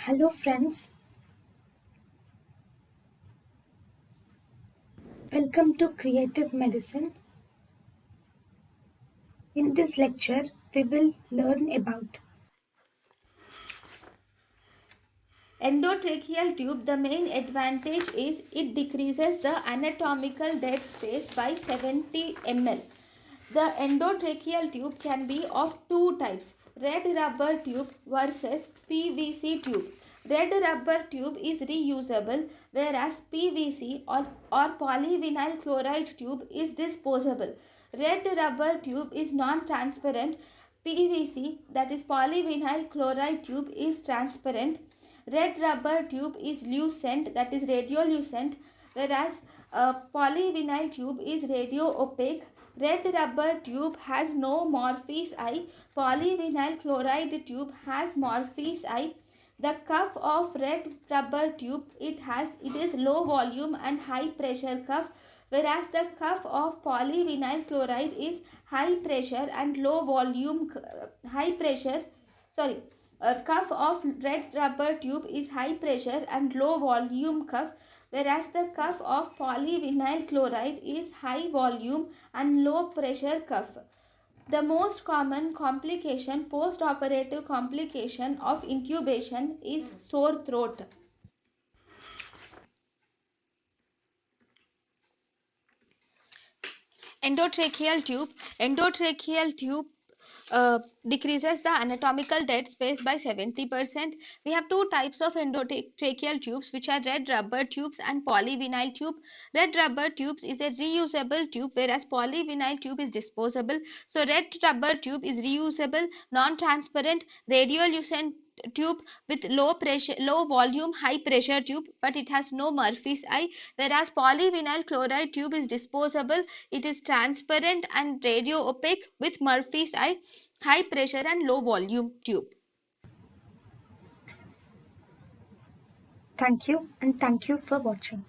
Hello friends, welcome to Creative Medicine. In this lecture, we will learn about Endotracheal tube, the main advantage is it decreases the anatomical dead space by 70 ml. The endotracheal tube can be of two types, red rubber tube versus PVC tube. Red rubber tube is reusable, whereas PVC or polyvinyl chloride tube is disposable. Red rubber tube is non-transparent. PVC, that is polyvinyl chloride tube, is transparent. Red rubber tube is lucent, that is radiolucent, whereas polyvinyl tube is radio opaque. Red rubber tube has no Morphe's eye. Polyvinyl chloride tube has Morphe's eye. The cuff of red rubber tube it is low volume and high pressure cuff, whereas the cuff of polyvinyl chloride is high pressure and low volume. High pressure sorry Cuff of red rubber tube is high pressure and low volume cuff, whereas the cuff of polyvinyl chloride is high volume and low pressure cuff. The most common complication, post-operative complication of intubation is sore throat. Endotracheal tube decreases the anatomical dead space by 70%. We have two types of endotracheal tubes, which are red rubber tubes and polyvinyl tube. Red rubber tubes is a reusable tube, whereas polyvinyl tube is disposable. So red rubber tube is reusable, non-transparent, radiolucent tube with low volume, high pressure tube, but it has no Murphy's eye, whereas polyvinyl chloride tube is disposable. It is transparent and radio opaque with Murphy's eye, high pressure and low volume tube. thank you and thank you for watching.